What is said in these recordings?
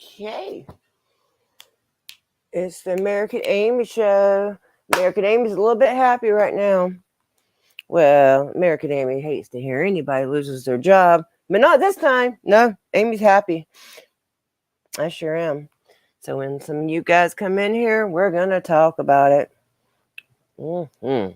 Okay. It's the American Amy show. American Amy's a little bit happy right now. Well, American Amy hates to hear anybody loses their job, but not this time. No, Amy's happy. I sure am. So when some of you guys come in here, we're going to talk about it. Mm-hmm.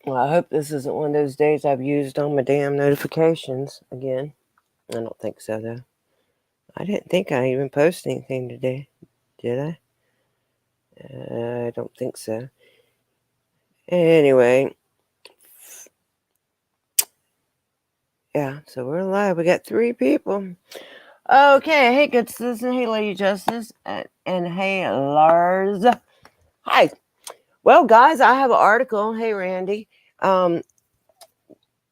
Well, I hope this isn't one of those days I've used all my damn notifications again. I don't think so, though. I didn't think I even posted anything today. Did I? I don't think so. Anyway. Yeah, so we're live. We got 3 people. Okay, hey, good citizen. Hey, Lady Justice. And hey, Lars. Hi. Well, guys, I have an article. Hey, Randy. I'm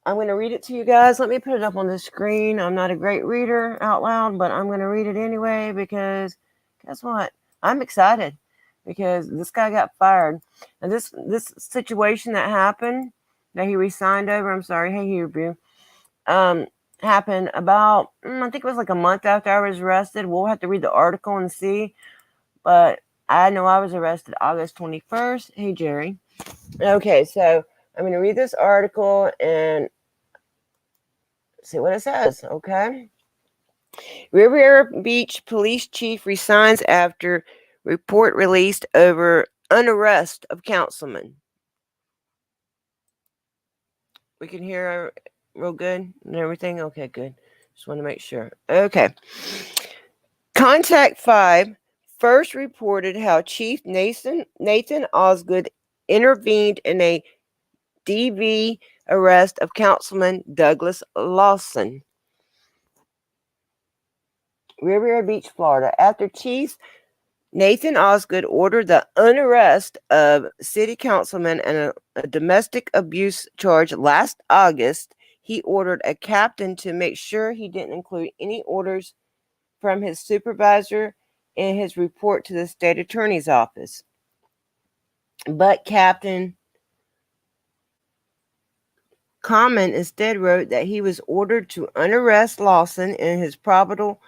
going to read it to you guys. Let me put it up on the screen. I'm not a great reader out loud, but I'm going to read it anyway because guess what? I'm excited because this guy got fired. And this situation that happened that he resigned over, I'm sorry, hey, Hebrew, happened about, I think it was like a month after I was arrested. We'll have to read the article and see. But I know I was arrested August 21st. Hey, Jerry. Okay, so I'm going to read this article and see what it says, okay? Riviera Beach police chief resigns after report released over unarrest of councilman. We can hear real good and everything? Okay, good. Just want to make sure. Okay. Contact 5 first reported how Chief Nathan Osgood intervened in a DV arrest of Councilman Douglas Lawson. Riviera Beach, Florida. After Chief Nathan Osgood ordered the unarrest of city councilman and a domestic abuse charge last August, he ordered a captain to make sure he didn't include any orders from his supervisor in his report to the state attorney's office. But Captain Common instead wrote that he was ordered to unarrest Lawson in his probable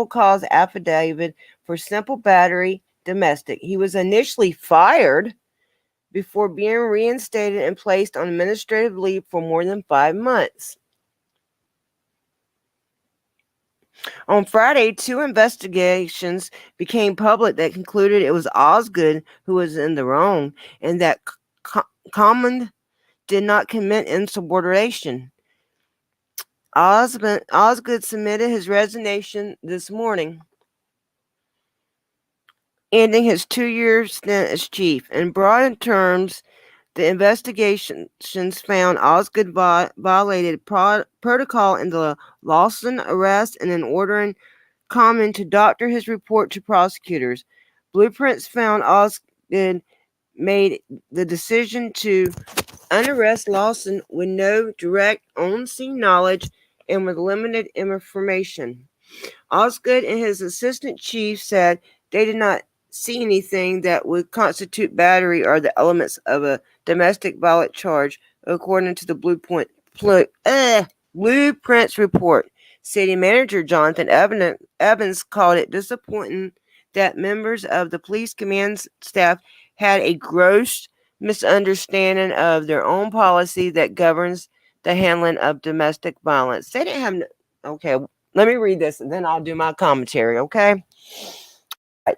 cause affidavit for simple battery domestic. He was initially fired before being reinstated and placed on administrative leave for more than 5 months. On Friday, 2 investigations became public that concluded it was Osgood who was in the wrong and that Common did not commit insubordination. Osgood submitted his resignation this morning, ending his 2-year stint as chief. In broad terms, the investigations found Osgood violated protocol in the Lawson arrest and in ordering Common to doctor his report to prosecutors. Blueprints found Osgood made the decision to unarrest Lawson with no direct on-scene knowledge and with limited information. Osgood and his assistant chief said they did not see anything that would constitute battery or the elements of a domestic violence charge, according to the Blueprints report. City Manager Jonathan Evans called it disappointing that members of the police command staff had a gross misunderstanding of their own policy that governs the handling of domestic violence. They didn't have okay, let me read this and then I'll do my commentary, okay?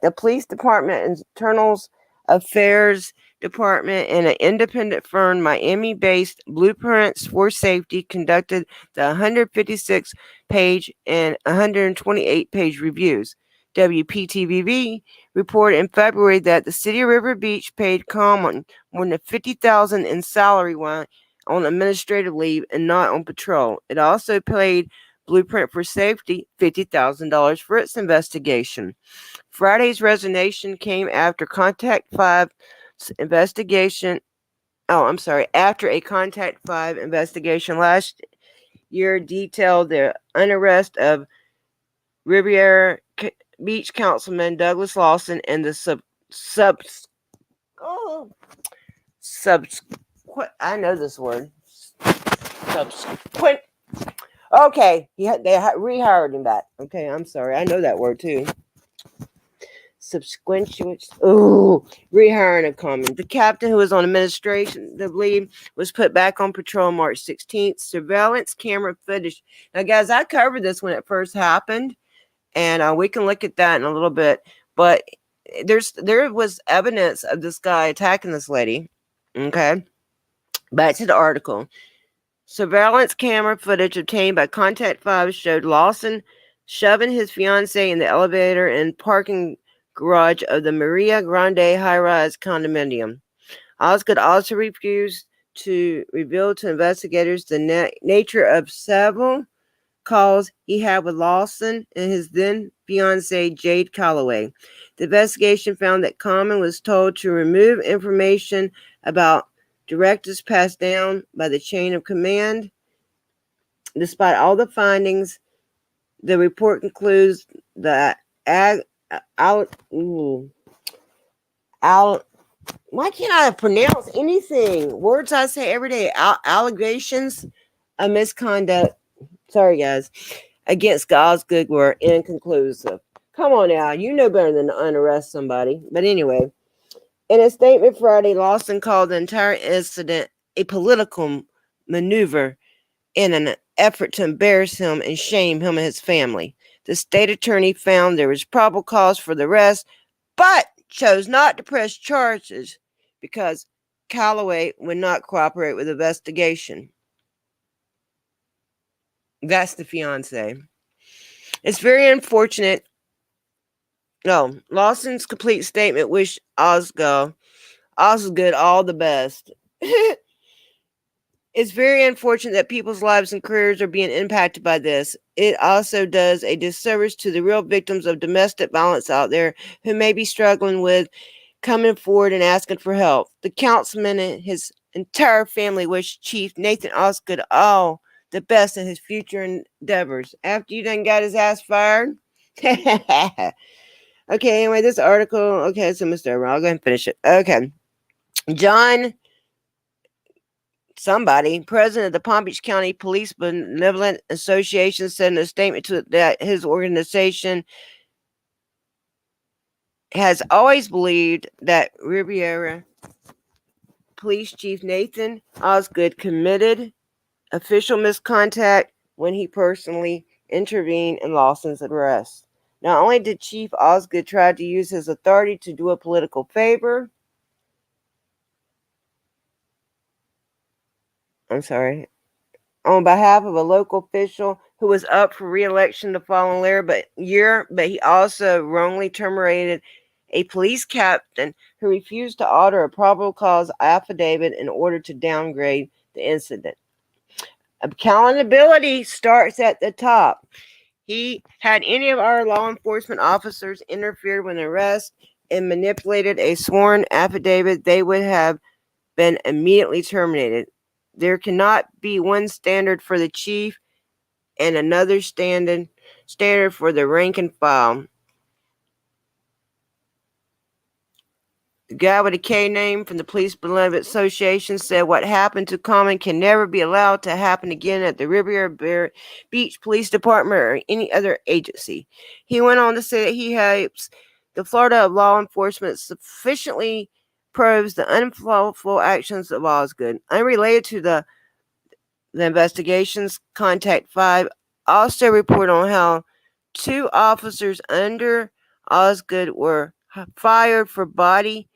The police department, internal affairs department, and an independent firm, Miami-based Blueprints for Safety, conducted the 156-page and 128-page reviews. WPTV reported in February that the city of River Beach paid Common more than $50,000 in salary while on administrative leave and not on patrol. It also paid Blueprint for Safety $50,000 for its investigation. Friday's resignation came after Contact 5's investigation. After a Contact 5 investigation last year detailed the unarrest of Riviera Beach Councilman Douglas Lawson and the subs oh subsequent. I know this word. Subsequent. Okay, they rehired him back. Okay, I'm sorry. I know that word too. Subsequent. Ooh, rehiring a common. The captain, who was on administration, the lead, was put back on patrol March 16th. Surveillance camera footage. Now, guys, I covered this when it first happened, and we can look at that in a little bit. But there was evidence of this guy attacking this lady. Okay, back to the article. Surveillance camera footage obtained by Contact 5 showed Lawson shoving his fiancée in the elevator and parking garage of the Maria Grande high-rise condominium. Osgood also refused to reveal to investigators the nature of several calls he had with Lawson and his then fiancée Jade Calloway. The investigation found that Common was told to remove information about directives passed down by the chain of command. Despite all the findings, the report concludes that why can't I pronounce anything? Words I say every day. Allegations of misconduct. Sorry, guys. Against Osgood were inconclusive. Come on now. You know better than to unarrest somebody. But anyway, in a statement Friday, Lawson called the entire incident a political maneuver in an effort to embarrass him and shame him and his family. The state attorney found there was probable cause for the arrest, but chose not to press charges because Calloway would not cooperate with the investigation. That's the fiance. It's very unfortunate. No, Lawson's complete statement wished Osgood all the best. It's very unfortunate that people's lives and careers are being impacted by this. It also does a disservice to the real victims of domestic violence out there who may be struggling with coming forward and asking for help. The councilman and his entire family wish Chief Nathan Osgood all the best in his future endeavors. After you done got his ass fired. Okay, anyway, this article. Okay, so Mr. I'll go ahead and finish it. Okay. John somebody, president of the Palm Beach County Police Benevolent Association, said in a statement that his organization has always believed that Riviera Police Chief Nathan Osgood committed official misconduct when he personally intervened in Lawson's arrest. Not only did Chief Osgood try to use his authority to do a political favor, on behalf of a local official who was up for re-election the following year, but he also wrongly terminated a police captain who refused to order a probable cause affidavit in order to downgrade the incident. Accountability starts at the top. Had any of our law enforcement officers interfered with an arrest and manipulated a sworn affidavit, they would have been immediately terminated. There cannot be one standard for the chief and another standard for the rank and file. The guy with a K name from the Police Benevolent Association said what happened to Common can never be allowed to happen again at the Riviera Beach Police Department or any other agency. He went on to say that he hopes the Florida law enforcement sufficiently probes the unlawful actions of Osgood. Unrelated to the investigations, Contact 5 also report on how 2 officers under Osgood were fired for body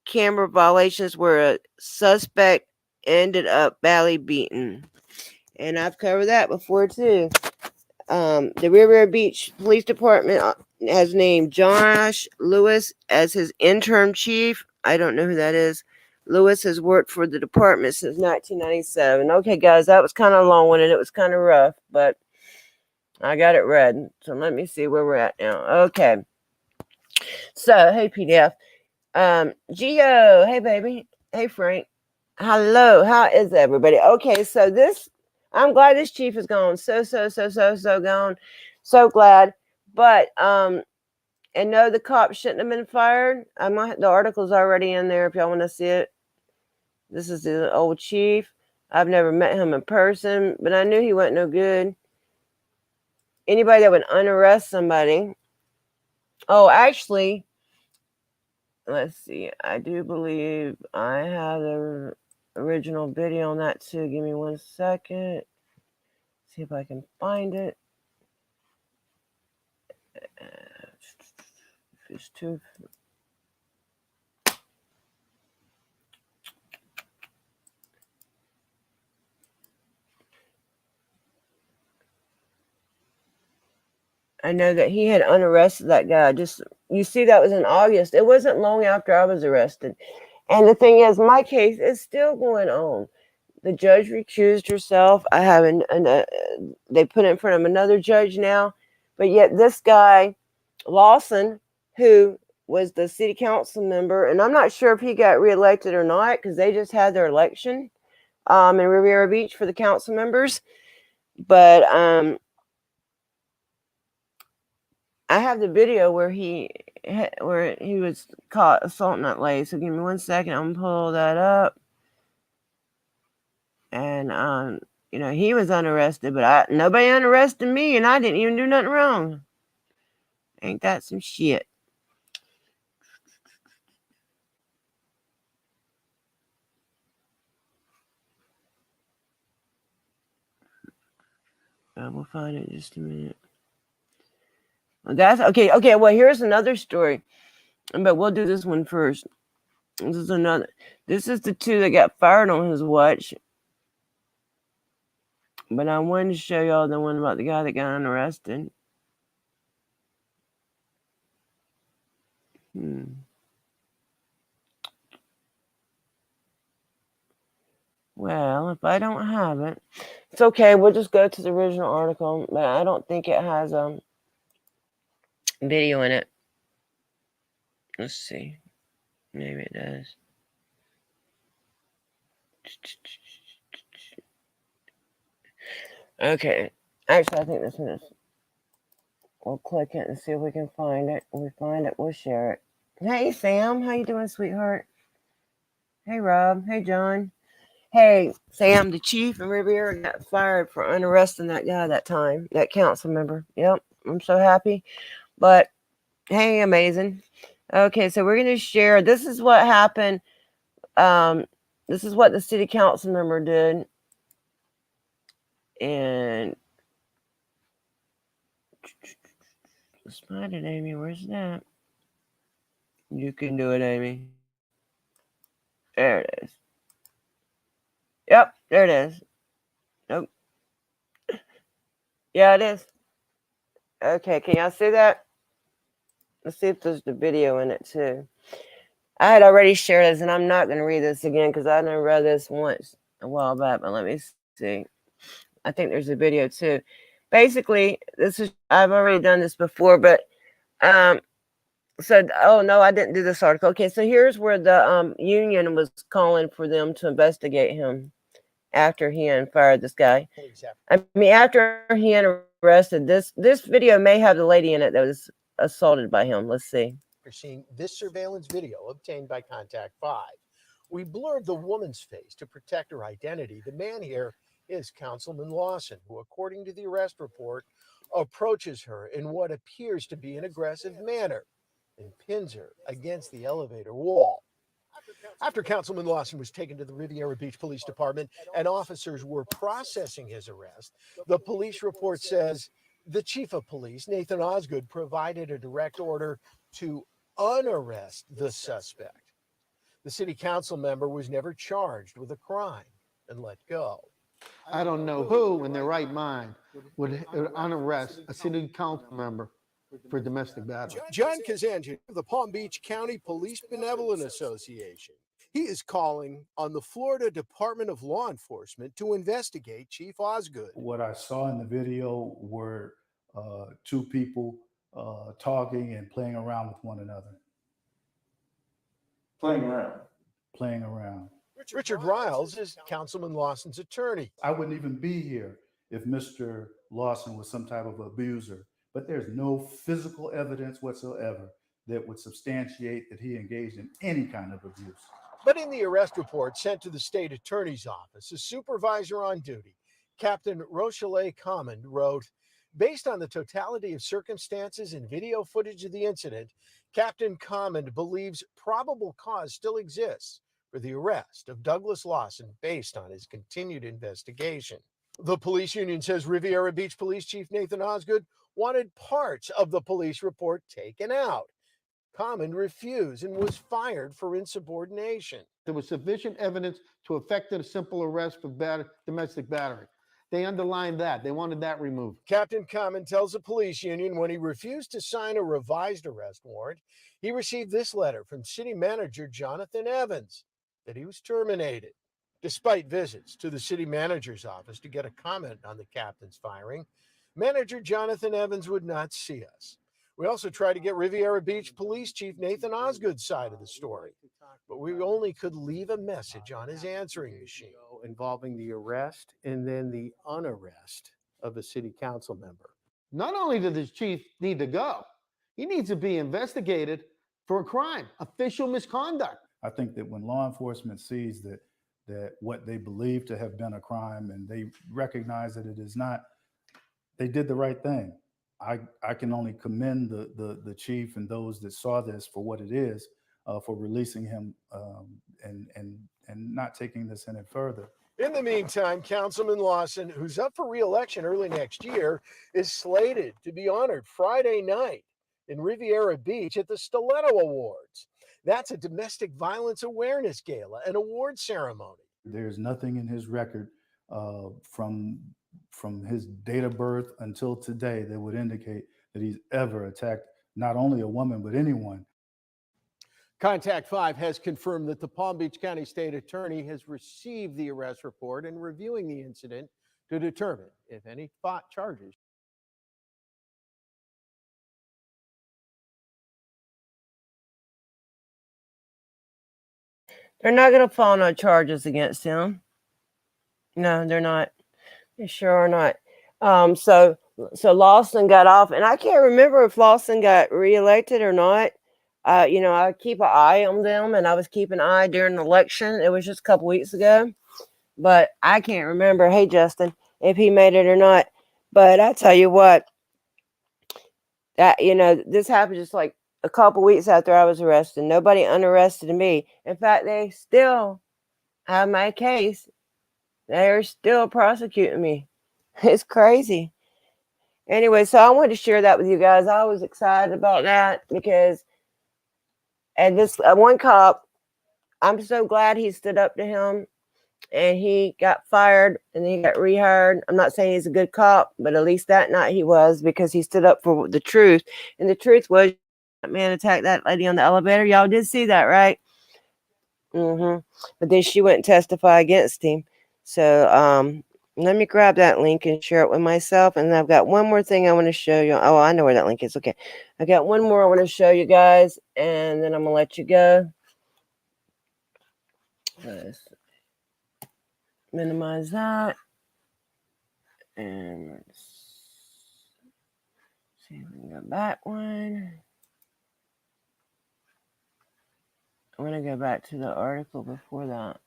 camera violations where a suspect ended up badly beaten. And I've covered that before too. The Riviera Beach Police Department has named Josh Lewis as his interim chief. I don't know who that is. Lewis has worked for the department since 1997. Okay, guys, that was kind of long one and it was kind of rough, but I got it read. So let me see where we're at now. Okay. So, hey, PDF. Gio, hey, baby. Hey, Frank. Hello. How is everybody? Okay, so I'm glad this chief is gone. So gone. So glad. But And no, the cop shouldn't have been fired. The article's already in there if y'all want to see it. This is the old chief. I've never met him in person, but I knew he wasn't no good. Anybody that would unarrest somebody. Oh, actually, let's see. I do believe I have the original video on that too. Give me 1 second. See if I can find it. It's too. I know that he had unarrested that guy. Just you see, that was in August. It wasn't long after I was arrested. And the thing is, my case is still going on. The judge recused herself. I have they put it in front of another judge now, but yet this guy Lawson, who was the city council member, and I'm not sure if he got reelected or not because they just had their election in Riviera Beach for the council members. But I have the video where he was caught assaulting that lady. So give me 1 second. I'm gonna pull that up. And he was unarrested, but nobody unarrested me, and I didn't even do nothing wrong. Ain't that some shit? We'll find it in just a minute. That's okay. Okay, well, here's another story, but we'll do this one first. This is another. This is the two that got fired on his watch. But I wanted to show y'all the one about the guy that got unarrested. Well, if I don't have it, it's okay. We'll just go to the original article, but I don't think it has video in it. Let's see. Maybe it does. Okay. Actually, I think this one is. We'll click it and see if we can find it. When we find it, we'll share it. Hey, Sam. How you doing, sweetheart? Hey, Rob. Hey, John. Hey, Sam, the chief in Riviera got fired for unarresting that guy that time, that council member. Yep, I'm so happy. But, hey, amazing. Okay, so we're going to share. This is what happened. This is what the city council member did. And let's find it, Amy. Where's that? You can do it, Amy. There it is. Yep, there it is. Nope. Yeah, it is. Okay, can y'all see that? Let's see if there's the video in it too. I had already shared this, and I'm not going to read this again because I never read this once a while back. But let me see. I think there's a video too. Basically, I've already done this before, but oh no, I didn't do this article. Okay, so here's where the union was calling for them to investigate him after he fired this guy. I mean, after he arrested this video may have the lady in it that was assaulted by him. Let's see. You're seeing this surveillance video obtained by Contact 5. We blurred the woman's face to protect her identity. The man here is Councilman Lawson, who, according to the arrest report, approaches her in what appears to be an aggressive manner and pins her against the elevator wall. After Councilman Lawson was taken to the Riviera Beach Police Department and officers were processing his arrest, the police report says the chief of police, Nathan Osgood, provided a direct order to unarrest the suspect. The city council member was never charged with a crime and let go. I don't know who in their right mind would unarrest a city council member for domestic battery. John Kazanjian of the Palm Beach County Police Benevolent Association. He is calling on the Florida Department of Law Enforcement to investigate Chief Osgood. What I saw in the video were two people talking and playing around with one another. Playing around. Richard Riles is Councilman Lawson's attorney. I wouldn't even be here if Mr. Lawson was some type of abuser but there's no physical evidence whatsoever that would substantiate that he engaged in any kind of abuse. But in the arrest report sent to the state attorney's office, a supervisor on duty, Captain Rochelle Common, wrote, based on the totality of circumstances and video footage of the incident, Captain Common believes probable cause still exists for the arrest of Douglas Lawson based on his continued investigation. The police union says Riviera Beach Police Chief Nathan Osgood wanted parts of the police report taken out. Common refused and was fired for insubordination. There was sufficient evidence to effect a simple arrest for domestic battery. They underlined that. They wanted that removed. Captain Common tells the police union when he refused to sign a revised arrest warrant, he received this letter from city manager Jonathan Evans that he was terminated. Despite visits to the city manager's office to get a comment on the captain's firing, Manager Jonathan Evans would not see us. We also tried to get Riviera Beach Police Chief Nathan Osgood's side of the story, but we only could leave a message on his answering machine. Involving the arrest and then the unarrest of a city council member. Not only does this chief need to go, he needs to be investigated for a crime, official misconduct. I think that when law enforcement sees that what they believe to have been a crime and they recognize that it is not, they did the right thing. I can only commend the chief and those that saw this for what it is, for releasing him and not taking this any further. In the meantime, Councilman Lawson, who's up for re-election early next year, is slated to be honored Friday night in Riviera Beach at the Stiletto Awards. That's a domestic violence awareness gala, an award ceremony. There's nothing in his record from his date of birth until today that would indicate that he's ever attacked not only a woman, but anyone. Contact 5 has confirmed that the Palm Beach County State Attorney has received the arrest report and reviewing the incident to determine if any charges. They're not going to file no charges against him. No, they're not. They sure are not. So Lawson got off, and I can't remember if Lawson got reelected or not. I keep an eye on them, and I was keeping an eye during the election. It was just a couple weeks ago, but I can't remember. Hey, Justin, if he made it or not. But I tell you what, that this happened just like a couple weeks after I was arrested. Nobody unarrested me. In fact, they still have my case. They're still prosecuting me. It's crazy. Anyway, so I wanted to share that with you guys. I was excited about that because, and this one cop, I'm so glad he stood up to him and he got fired and then he got rehired. I'm not saying he's a good cop, but at least that night he was, because he stood up for the truth. And the truth was, that man attacked that lady on the elevator. Y'all did see that, right? But then she wouldn't testify against him. So let me grab that link and share it with myself. And I've got one more thing I want to show you. Oh, I know where that link is. Okay. I got one more I want to show you guys, and then I'm going to let you go. Let's minimize that. And let's see if we can go back one. I'm going to go back to the article before that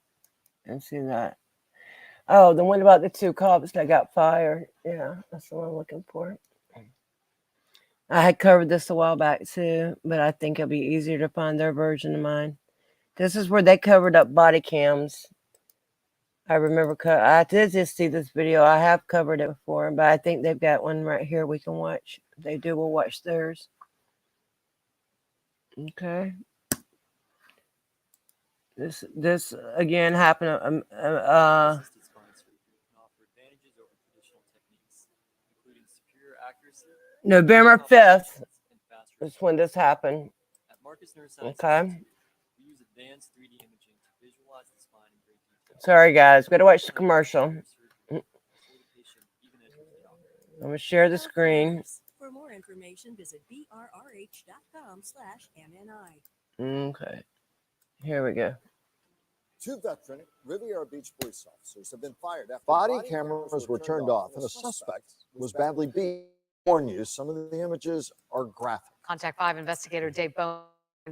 and see that. Oh, the one about the two cops that got fired. Yeah, that's the one I'm looking for. I had covered this a while back too, but I think it'll be easier to find their version of mine. This is where they covered up body cams. I remember, I did just see this video. I have covered it before, but I think they've got one right here we can watch. If they do, we'll watch theirs. Okay. This again happened. November 5th is when this happened. Okay. Sorry, guys. Got to watch the commercial. I'm going to share the screen. For more information, visit brrh.com/MNI. Okay. Here we go. Two veteran Riviera Beach police officers have been fired after body cameras were turned off and a suspect was badly beaten. Warn you, some of the images are graphic. Contact 5 investigator Dave Bones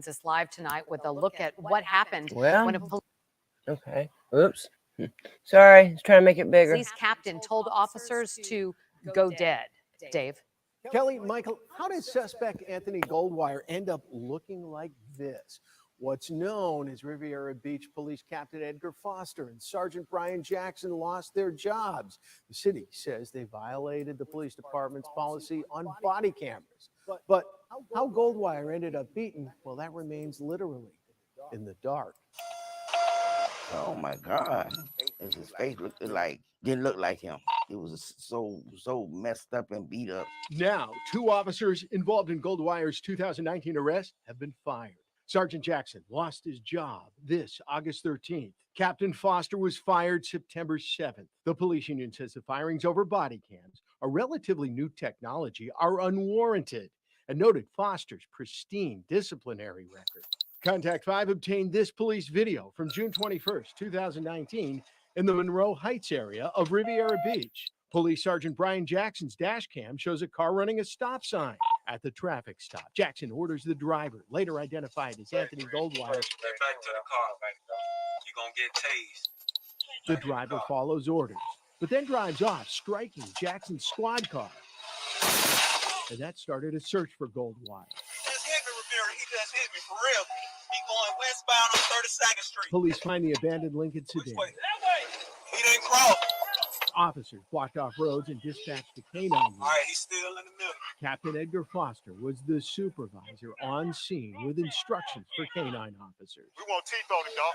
is live tonight with a look at what happened Well, when a okay. Oops. Sorry, I was trying to make it bigger. police captain told officers to go dead. Dave. Kelly, Michael, how did suspect Anthony Goldwire end up looking like this? What's known as Riviera Beach Police Captain Edgar Foster and Sergeant Brian Jackson lost their jobs. The city says they violated the police department's policy on body cameras. But how Goldwire ended up beaten, well, that remains literally in the dark. Oh my God. His face didn't look like him. It was so messed up and beat up. Now, 2 officers involved in Goldwire's 2019 arrest have been fired. Sergeant Jackson lost his job this August 13th. Captain Foster was fired September 7th. The police union says the firings over body cams, a relatively new technology, are unwarranted and noted Foster's pristine disciplinary record. Contact 5 obtained this police video from June 21st, 2019 in the Monroe Heights area of Riviera Beach. Police Sergeant Brian Jackson's dash cam shows a car running a stop sign at the traffic stop. Jackson orders the driver, later identified as Anthony Goldwire. Get back to the car. You're going to get tased. The driver follows orders, but then drives off, striking Jackson's squad car. And that started a search for Goldwire. Just hit me, Riviera. He just hit me for real. He going westbound on 32nd Street. Police find the abandoned Lincoln sedan. Wait, that way. He didn't cross. Officers blocked off roads and dispatched the canine unit. All right, he's still in the middle. Captain Edgar Foster was the supervisor on scene with instructions for canine officers. We want teeth on him, dog.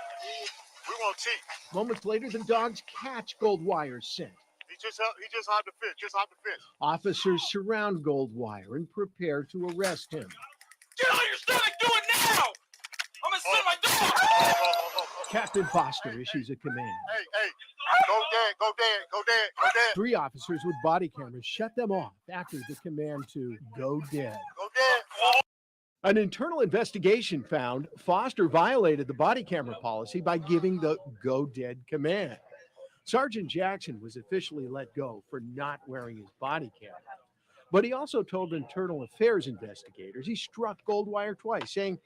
We want teeth. Moments later, the dogs catch Goldwire's scent. He just hopped the fence. Officers surround Goldwire and prepare to arrest him. Get on your stomach. Do it now. I'm going to send my dog. Captain Foster issues a command. Hey. Go dead. 3 officers with body cameras shut them off after the command to go dead. Go dead. An internal investigation found Foster violated the body camera policy by giving the go dead command. Sergeant Jackson was officially let go for not wearing his body camera. But he also told internal affairs investigators he struck Goldwire twice, saying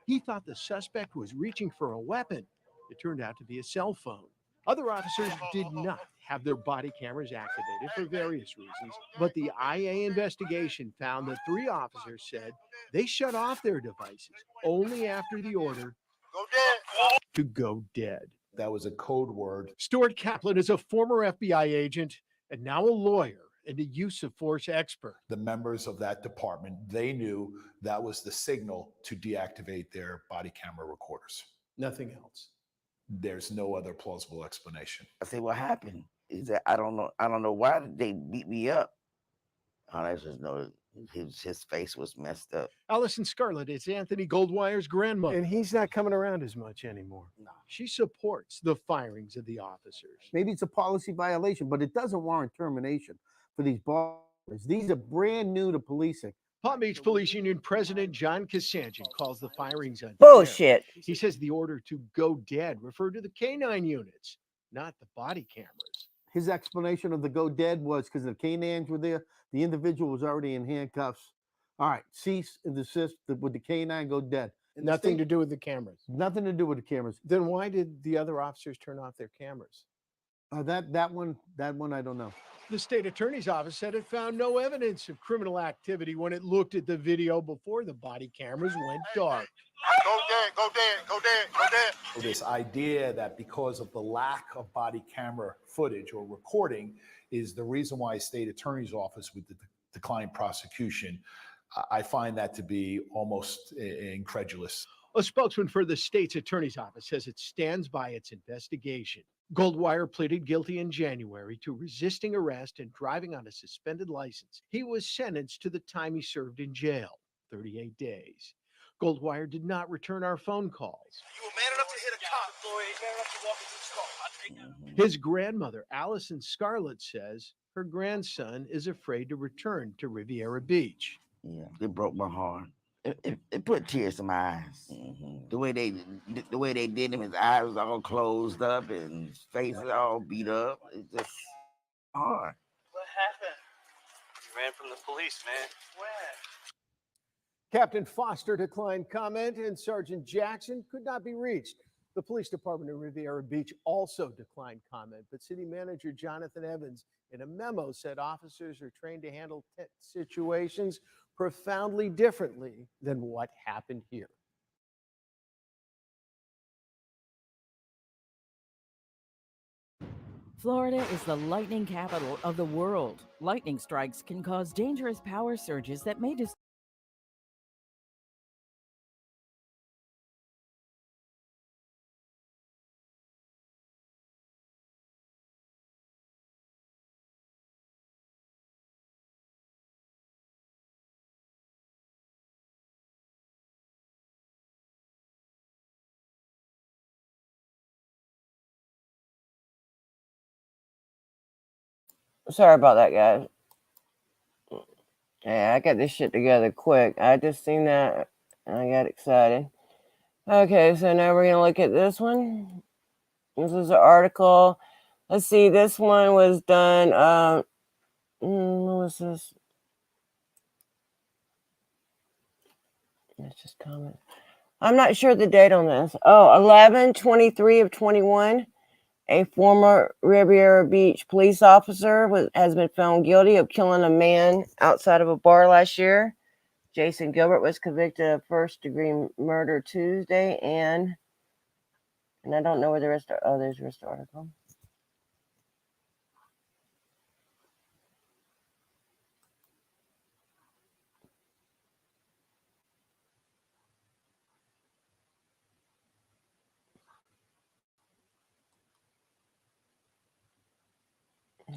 he thought the suspect was reaching for a weapon. It turned out to be a cell phone. Other officers did not have their body cameras activated for various reasons, but the IA investigation found that 3 officers said they shut off their devices only after the order to go dead. That was a code word. Stuart Kaplan is a former FBI agent and now a lawyer and a use of force expert. The members of that department, they knew that was the signal to deactivate their body camera recorders. Nothing else. There's no other plausible explanation. I say, what happened? He said, I don't know why they beat me up. All I just know his face was messed up. Allison Scarlett is Anthony Goldwire's grandmother. And he's not coming around as much anymore. No. She supports the firings of the officers. Maybe it's a policy violation, but it doesn't warrant termination for these bars. These are brand new to policing. Palm Beach Police Union President John Kasanjian calls the firings unfair. Bullshit. He says the order to go dead referred to the canine units, not the body cameras. His explanation of the go dead was because the canines were there. The individual was already in handcuffs. All right, cease and desist with the canine, go dead. Nothing to do with the cameras. Nothing to do with the cameras. Then why did the other officers turn off their cameras? That one, I don't know. The state attorney's office said it found no evidence of criminal activity when it looked at the video before the body cameras went dark. Go dead. So this idea that because of the lack of body camera footage or recording is the reason why state attorney's office would decline prosecution, I find that to be almost incredulous. A spokesman for the state's attorney's office says it stands by its investigation. Goldwire pleaded guilty in January to resisting arrest and driving on a suspended license. He was sentenced to the time he served in jail, 38 days. Goldwire did not return our phone calls. You were man enough to hit a cop, boy. Man enough to walk into the store. His grandmother, Allison Scarlett, says her grandson is afraid to return to Riviera Beach. Yeah, it broke my heart. It put tears in my eyes. Mm-hmm. The way they did him, his eyes was all closed up and his face was all beat up. It's just hard. What happened? Ran from the police, man. When? Captain Foster declined comment, and Sergeant Jackson could not be reached. The police department of Riviera Beach also declined comment, but City Manager Jonathan Evans, in a memo, said officers are trained to handle tense situations profoundly differently than what happened here. Florida is the lightning capital of the world. Lightning strikes can cause dangerous power surges that may Sorry about that, guys. Yeah, I got this shit together quick. I just seen that and I got excited. Okay, so now we're gonna look at this one. This is an article. Let's see, this one was done. What was this? Let's just comment. I'm not sure the date on this. Oh, 11/23 of 21. A former Riviera Beach police officer has been found guilty of killing a man outside of a bar last year. Jason Gilbert was convicted of first-degree murder Tuesday, and I don't know where the rest are. Oh, there's the rest of the article.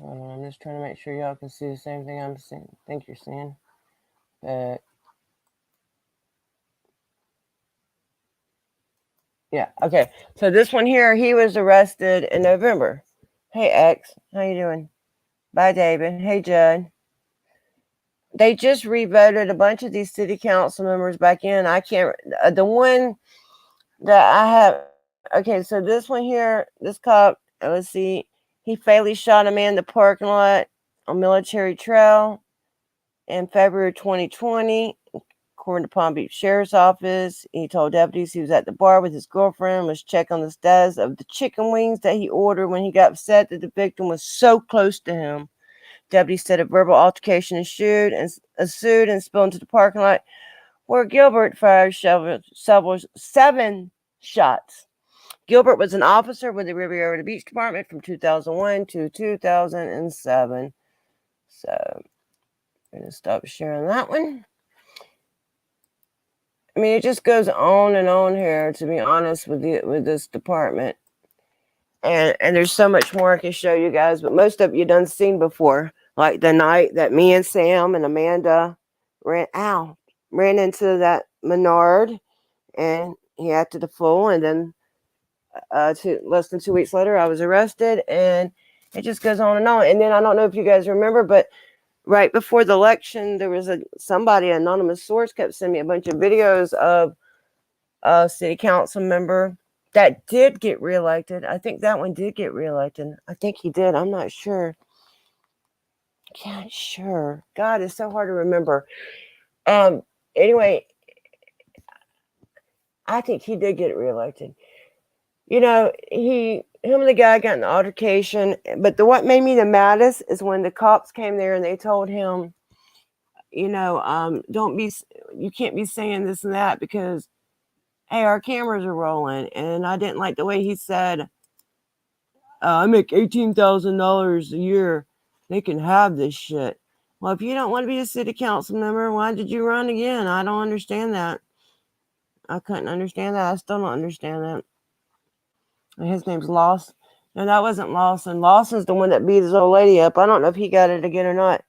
I'm just trying to make sure y'all can see the same thing I'm seeing. Think you're seeing, but yeah, okay. So this one here, he was arrested in November. Hey X, how you doing? Bye David. Hey Judd. They just revoted a bunch of these city council members back in. I can't. The one that I have. Okay, so this one here, this cop. Let's see. He fatally shot a man in the parking lot on Military Trail in February 2020. According to Palm Beach Sheriff's Office, he told deputies he was at the bar with his girlfriend, was checking on the status of the chicken wings that he ordered when he got upset that the victim was so close to him. Deputies said a verbal altercation ensued and spilled into the parking lot, where Gilbert fired 7 shots. Gilbert was an officer with the Riviera Beach Department from 2001 to 2007. So I'm going to stop sharing that one. I mean, it just goes on and on here, to be honest, with this department. And there's so much more I can show you guys, but most of you done seen before. Like the night that me and Sam and Amanda ran into that Menard, and he acted a fool. And then less than 2 weeks later, I was arrested, and it just goes on and on. And then I don't know if you guys remember, but right before the election, there was somebody, an anonymous source, kept sending me a bunch of videos of a city council member that did get reelected. I think that one did get reelected. I think he did. I'm not sure. Can't sure. God, it's so hard to remember. Anyway, I think he did get reelected. You know, him and the guy got in an altercation, but what made me the maddest is when the cops came there and they told him, you know, you can't be saying this and that because, hey, our cameras are rolling. And I didn't like the way he said, I make $18,000 a year. They can have this shit. Well, if you don't want to be a city council member, why did you run again? I don't understand that. I couldn't understand that. I still don't understand that. And his name's Lawson. No, that wasn't Lawson. Lawson's the one that beat his old lady up. I don't know if he got it again or not.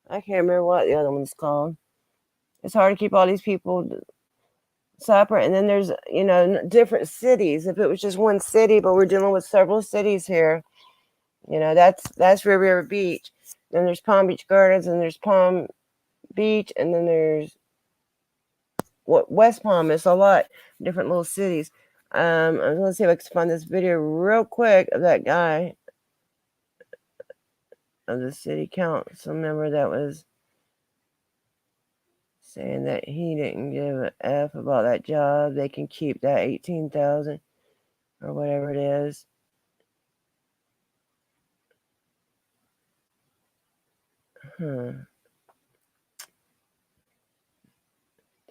I can't remember what the other one's called. It's hard to keep all these people separate. And then there's, you know, different cities. If it was just one city, but we're dealing with several cities here, you know, that's Riviera Beach. Then there's Palm Beach Gardens, and there's Palm Beach, and then there's West Palm. It's a lot of different little cities. I'm going to see if I can find this video real quick of that guy, of the city council member that was saying that he didn't give a F about that job. They can keep that 18,000 or whatever it is. Huh.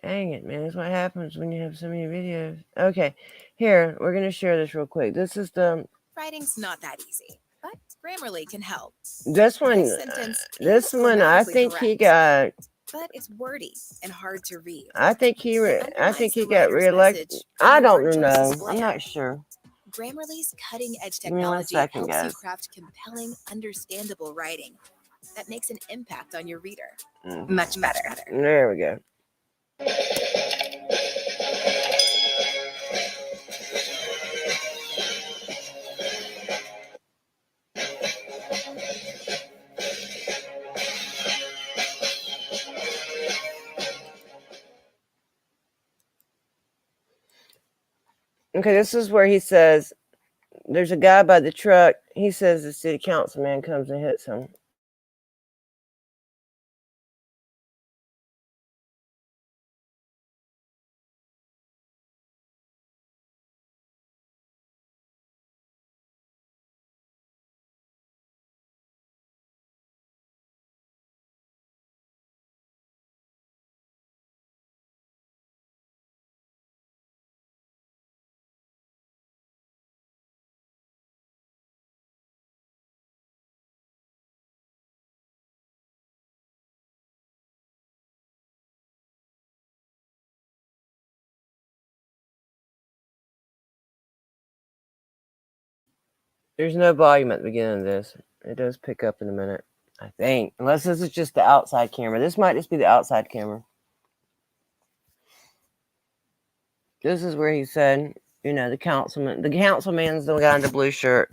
Dang it, man. That's what happens when you have so many videos. Okay, here, we're going to share this real quick. This is the... Writing's not that easy, but Grammarly can help. This one, I think he got... But it's wordy and hard to read. I think he got reelected. I don't know. I'm not sure. Grammarly's cutting-edge Give me 1 technology second, helps you guys. craft compelling, understandable writing that makes an impact on your reader. Mm. Much better. There we go. Okay, this is where he says there's a guy by the truck. He says the city councilman comes and hits him. There's no volume at the beginning of this. It does pick up in a minute, I think. Unless this is just the outside camera. This might just be the outside camera. This is where he said, you know, the councilman's the guy in the blue shirt.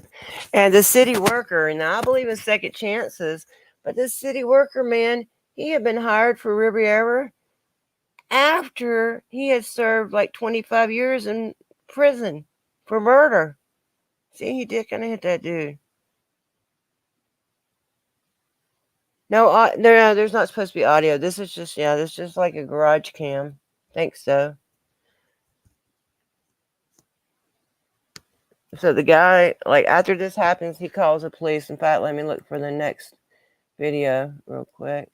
And the city worker, and I believe in second chances, but this city worker, man, he had been hired for Riviera after he had served like 25 years in prison for murder. See, he did kind of hit that dude. No, there's not supposed to be audio. This is just, this is just like a garage cam. Thanks, so. So the guy, like, after this happens, he calls the police. In fact, let me look for the next video real quick.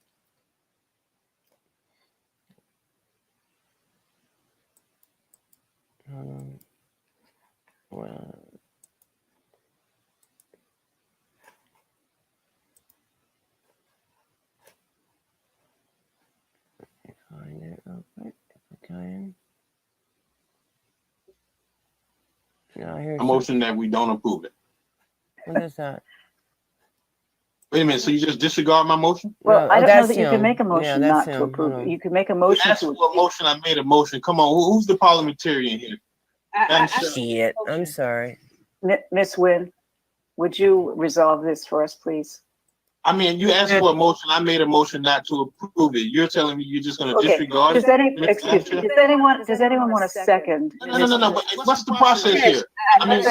Well, find it real quick if I can. No, here's A motion that we don't approve it. What is that? Wait a minute, so you just disregard my motion? Well, No, I don't know that you him. can make a motion that's not to him. approve Hold it. on. You can make a You motion asked to. for a motion, I made a motion. Come on, who's the parliamentarian here? Shit, I'm sorry. Miss Wynn, would you resolve this for us, please? I mean, you asked for a motion, I made a motion not to approve it. You're telling me you're just going to Okay. disregard Does it? excuse me? Does anyone want a second? No. But what's the process here? I mean,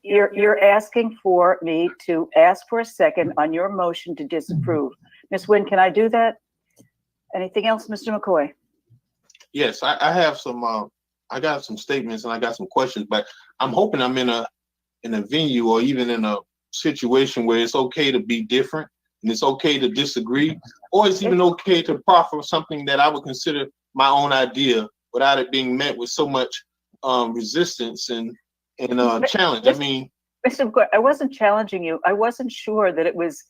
You're asking for me to ask for a second on your motion to disapprove. Ms. Wynn, can I do that? Anything else, Mr. McCoy? yes, I have some. I got some statements and I got some questions, but I'm hoping I'm in a venue or even in a situation where it's okay to be different and it's okay to disagree, or it's even okay to proffer something that I would consider my own idea without it being met with so much resistance and challenge. I mean, Mr. McCoy, I wasn't challenging you. I wasn't sure that it was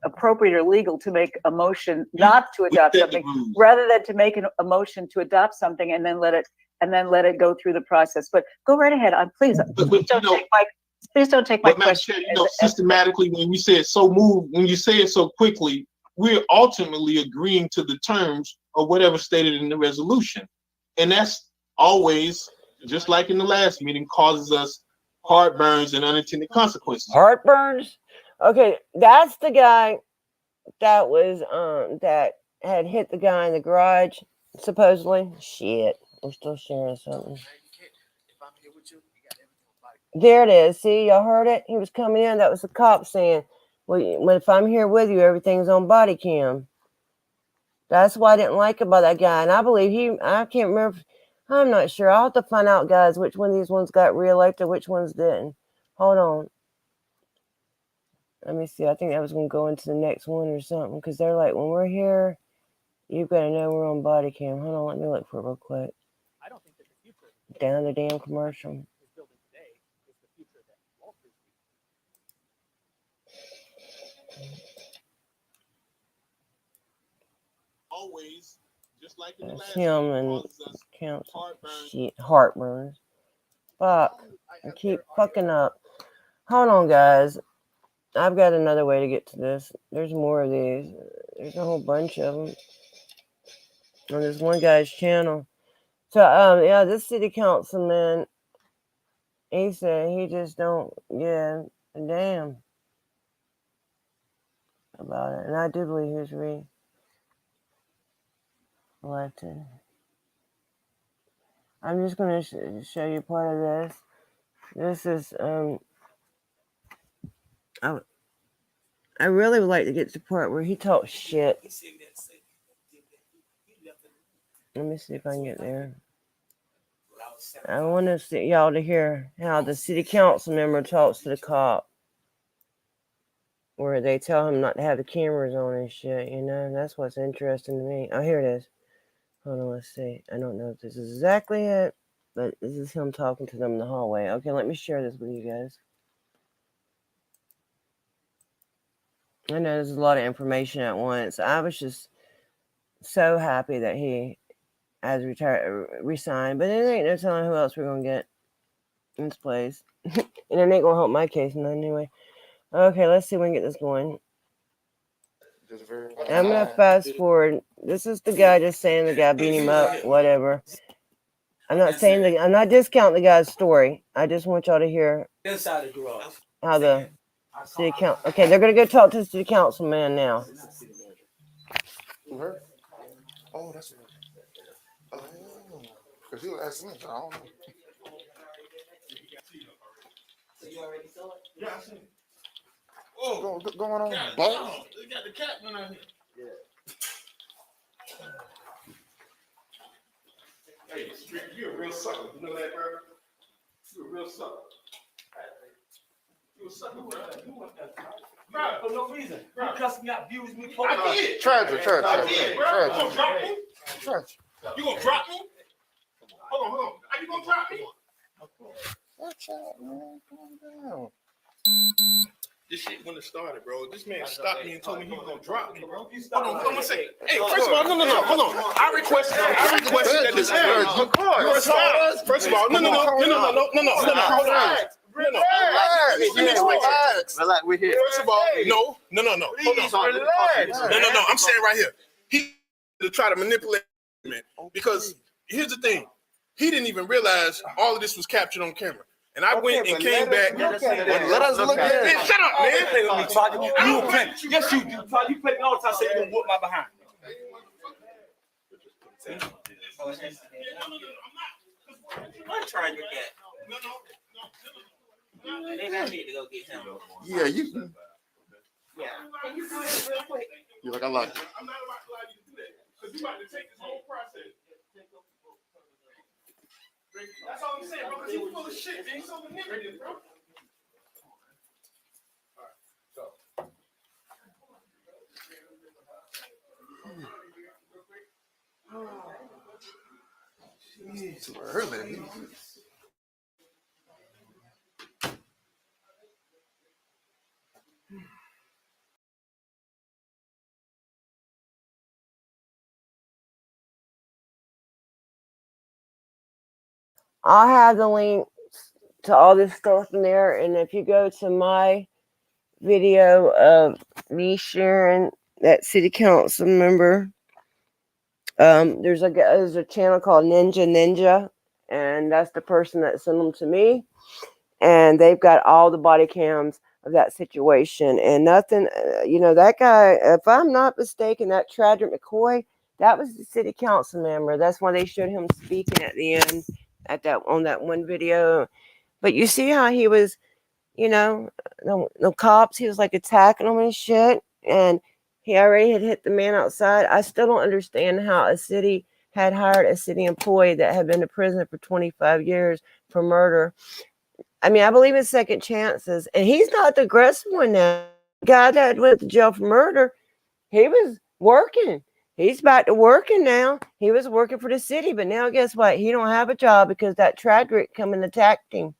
appropriate or legal to make a motion not to adopt something rather than to make a motion to adopt something and then let it go through the process. But go right ahead. Please don't take my question. Chair, systematically, when we say it so when you say it so quickly, we're ultimately agreeing to the terms of whatever stated in the resolution, and that's always, just like in the last meeting, causes us heartburns and unintended consequences. Heartburns? Okay, that's the guy that was that had hit the guy in the garage, supposedly. Shit, we're still sharing something. There it is. See, y'all heard it? He was coming in. That was the cop saying, well, if I'm here with you, everything's on body cam. That's what I didn't like about that guy. And I believe I can't remember. I'm not sure. I'll have to find out, guys, which one of these ones got reelected, which ones didn't. Hold on. Let me see. I think that was going to go into the next one or something. Because they're like, when we're here, you've got to know we're on body cam. Hold on. Let me look for it real quick. I don't think that the future Down the damn commercial. is building today is the future that Wall Street. Always, just like in the That's last him one, and causes us council. heartburn. Shit, heartburn. Fuck. I keep fucking up. Hold on, guys. I've got another way to get to this. There's more of these. There's a whole bunch of them on this one guy's channel. So, yeah, this city councilman, he said he just don't give a damn about it. And I do believe he was re-elected. I'm just going to show you part of this. This is, I really would like to get to the part where he talks shit. Let me see if I can get there. I want to see y'all to hear how the city council member talks to the cop, where they tell him not to have the cameras on and shit. You know, that's what's interesting to me. Oh, here it is. Hold on, let's see. I don't know if this is exactly it, but this is him talking to them in the hallway. Okay, let me share this with you guys. I know there's a lot of information at once. I was just so happy that he has resigned, but it ain't no telling who else we're gonna get in this place. And it ain't gonna help my case none anyway. Okay, let's see if we can get this going. I'm gonna fast forward. This is the guy just saying the guy beat him up, whatever. I'm not saying I'm not discounting the guy's story. I just want y'all to hear how the city council. Okay, they're gonna go talk to the city councilman now. Oh, that's because you asked me. I don't know. You already saw it? Yeah, I seen it. Oh, going on, God, boss? they got the captain out here. Yeah. Hey, you're a real sucker. You know that, bro? You're a real sucker. You're a sucker, bro. You want that, bro, for no reason. You cussed me out, abused me. I did. Tragic. I did, bro. You gonna drop me? Tragic. You gonna drop me? Hold on. Are you gonna drop me? Watch out, man. Calm down. This shit when it started, bro. This man stopped me and told me he was gonna drop me, bro. Hold on, one second. Hey, first of all, no, hold on. I requested that this happen. First of all, no. Hold on. Relax. We're here. First of all, no. Hold on. Relax. No. I'm saying right here. He to try to manipulate me because here's the thing. He didn't even realize all of this was captured on camera. And I went and came back. Let us look at it. Shut up, man. Yes, you do. You play me all the time. Say you gonna whoop my behind. I'm trying your cat. Maybe I need to go get him. Yeah, you. Yeah. Can you do this real quick? You're like, I like it. I'm not about to allow you to do that because you about to take this whole process. That's all I'm saying, bro. Because he's full of shit. He's so manipulative, bro. Too early. I'll have the link to all this stuff in there. And if you go to my video of me sharing that city council member, there's a channel called Ninja, and that's the person that sent them to me. And they've got all the body cams of that situation. And nothing, that guy, if I'm not mistaken, that Tragic McCoy, that was the city council member. That's why they showed him speaking at the end on that one video. But you see how he was, the cops, he was like attacking them and shit. And He already had hit the man outside. I still don't understand how a city had hired a city employee that had been to prison for 25 years for murder. I mean, I believe in second chances, and he's not the aggressive one now. The guy that went to jail for murder, he was working. He's back to working now. He was working for the city, but now guess what? He don't have a job because that tragic come and attacked him,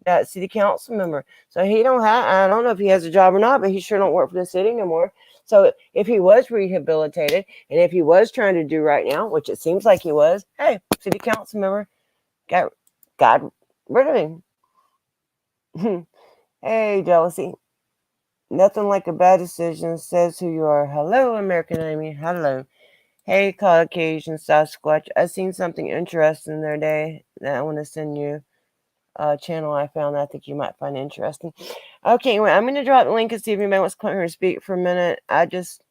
that city council member. So he don't have, I don't know if he has a job or not, but he sure don't work for the city no more. So if he was rehabilitated and if he was trying to do right now, which it seems like he was, hey, city council member got rid of him. Hey, jealousy. Nothing like a bad decision says who you are. Hello, American Amy. Hello. Hey, Caucasian Sasquatch. I seen something interesting the other day that I want to send you. Channel I found that I think you might find interesting. Okay, anyway, I'm going to drop the link and see if anybody wants to come here and speak for a minute. I just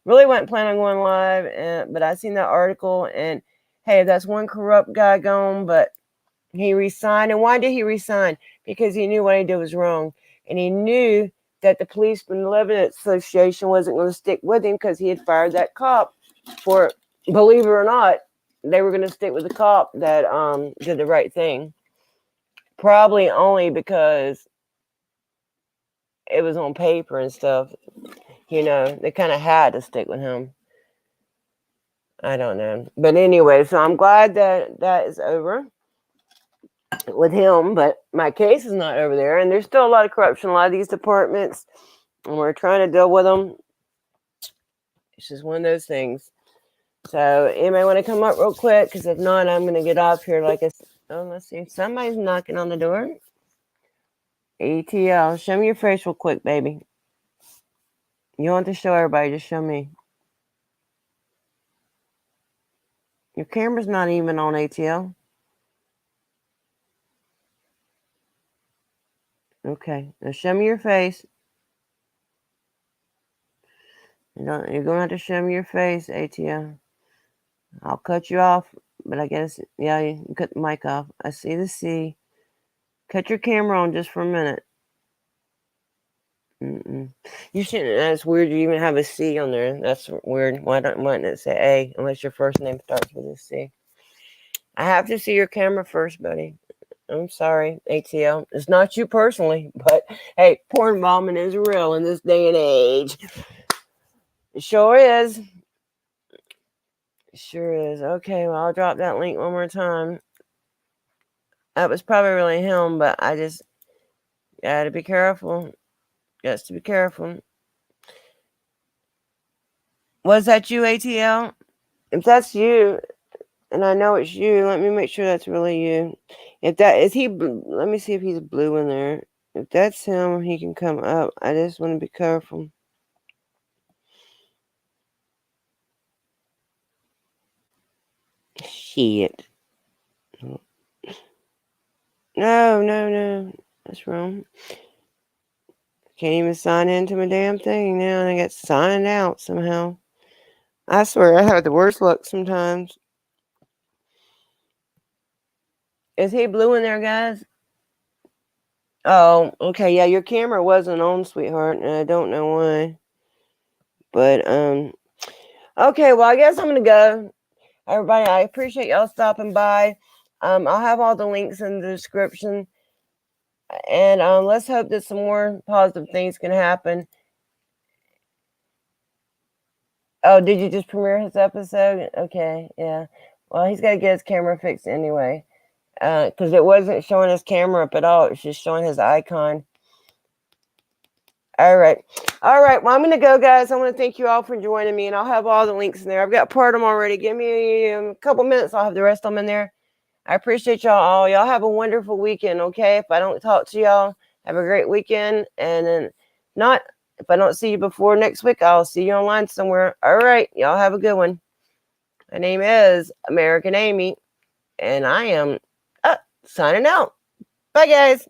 really wasn't planning on going live, but I seen that article, and hey, that's one corrupt guy gone, but he resigned. And why did he resign? Because he knew what he did was wrong, and he knew that the Police Benevolent Association wasn't going to stick with him because he had fired that cop for, believe it or not, they were going to stick with the cop that did the right thing. Probably only because it was on paper and stuff. You know, they kind of had to stick with him. I don't know. But anyway, so I'm glad that that is over with him. But my case is not over there. And there's still a lot of corruption in a lot of these departments. And we're trying to deal with them. It's just one of those things. So anybody want to come up real quick? Because if not, I'm going to get off here. Like I said. Oh, let's see. Somebody's knocking on the door. ATL, show me your face real quick, baby. You don't have to show everybody, just show me. Your camera's not even on, ATL. Okay, now show me your face. You're going to have to show me your face, ATL. I'll cut you off, but I guess, yeah, you can cut the mic off. I see the C. Cut your camera on just for a minute. You shouldn't. That's weird. You even have a C on there. That's weird. Why don't it say A unless your first name starts with a C? I have to see your camera first, buddy. I'm sorry, ATL. It's not you personally, but hey, porn bombing is real in this day and age. It sure is. It sure is. Okay, well, I'll drop that link one more time. That was probably really him, but I just gotta be careful. Just to be careful. Was that you, ATL? If that's you, and I know it's you, let me make sure that's really you. If that is he, let me see if he's blue in there. If that's him, he can come up. I just want to be careful. Shit. No. That's wrong. Can't even sign into my damn thing now, and I got signed out somehow. I swear I have the worst luck sometimes. Is he blue in there, guys? Oh, okay. Yeah, your camera wasn't on, sweetheart, and I don't know why. But, okay, well, I guess I'm going to go. Everybody, I appreciate y'all stopping by. I'll have all the links in the description. And let's hope that some more positive things can happen. Oh, did you just premiere his episode? Okay, yeah. Well, he's got to get his camera fixed anyway. Because it wasn't showing his camera up at all. It's just showing his icon. All right. Well, I'm going to go, guys. I want to thank you all for joining me, and I'll have all the links in there. I've got part of them already. Give me a couple minutes. I'll have the rest of them in there. I appreciate y'all all. Y'all have a wonderful weekend, okay? If I don't talk to y'all, have a great weekend. And then if I don't see you before next week, I'll see you online somewhere. All right. Y'all have a good one. My name is American Amy, and I am signing out. Bye, guys.